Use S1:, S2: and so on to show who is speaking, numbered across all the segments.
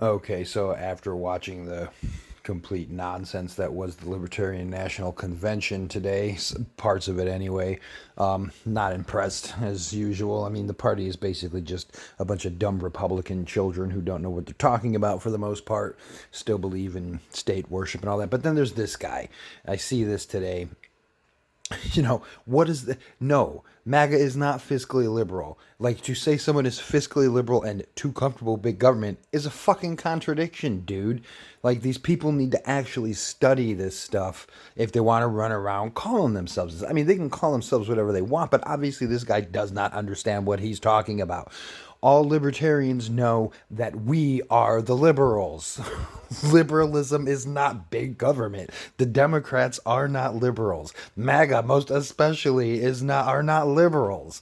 S1: Okay, so after watching the complete nonsense that was the Libertarian National Convention today, parts of it anyway, not impressed as usual. I mean, the party is basically just a bunch of dumb Republican children who don't know what they're talking about for the most part, still believe in state worship and all that. But then there's this guy. I see this today. What is the no, MAGA is not fiscally liberal. Like, to say someone is fiscally liberal and too comfortable with big government is a fucking contradiction, dude. Like, these people need to actually study this stuff if they want to run around calling themselves this. I mean, they can call themselves whatever they want, but obviously this guy does not understand what he's talking about. All libertarians know that we are the liberals. Liberalism is not big government. The Democrats are not liberals. MAGA, most especially, are not liberals.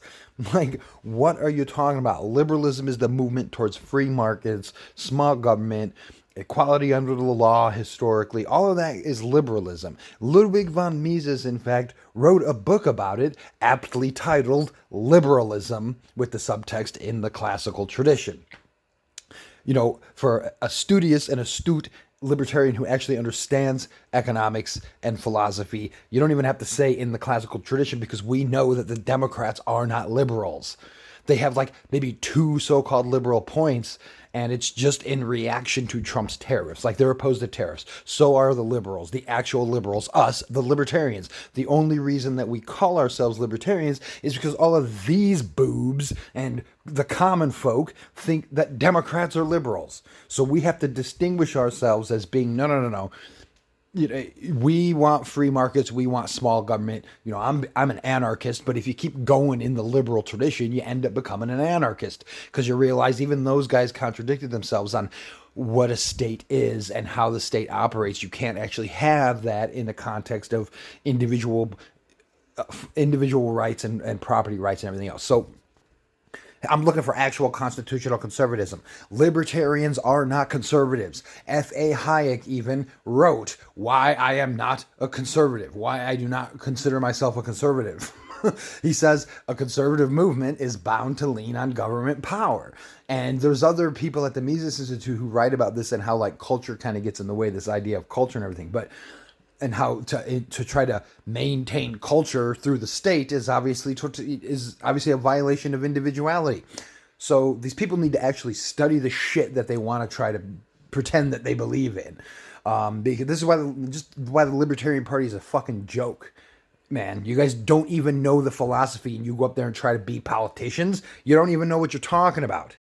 S1: Like, what are you talking about? Liberalism is the movement towards free markets, small government, equality under the law historically. All of that is liberalism. Ludwig von Mises, in fact, wrote a book about it, aptly titled Liberalism, with the subtext in the classical tradition. For a studious and astute libertarian who actually understands economics and philosophy, you don't even have to say in the classical tradition, because we know that the Democrats are not liberals. They have like maybe two so-called liberal points, and it's just in reaction to Trump's tariffs. Like, they're opposed to tariffs. So are the liberals, the actual liberals, us, the libertarians. The only reason that we call ourselves libertarians is because all of these boobs and the common folk think that Democrats are liberals. So we have to distinguish ourselves as being, no, no, no, no. We want free markets. We want small government. I'm an anarchist, but if you keep going in the liberal tradition, you end up becoming an anarchist, because you realize even those guys contradicted themselves on what a state is and how the state operates. You can't actually have that in the context of individual rights and property rights and everything else. So I'm looking for actual constitutional conservatism. Libertarians are not conservatives. F.A. Hayek even wrote why I am not a conservative, why I do not consider myself a conservative. He says a conservative movement is bound to lean on government power. And there's other people at the Mises Institute who write about this and how like culture kind of gets in the way, this idea of culture and everything. But and how to try to maintain culture through the state is obviously a violation of individuality. So these people need to actually study the shit that they want to try to pretend that they believe in. Because this is why the Libertarian Party is a fucking joke. Man, you guys don't even know the philosophy, and you go up there and try to be politicians. You don't even know what you're talking about.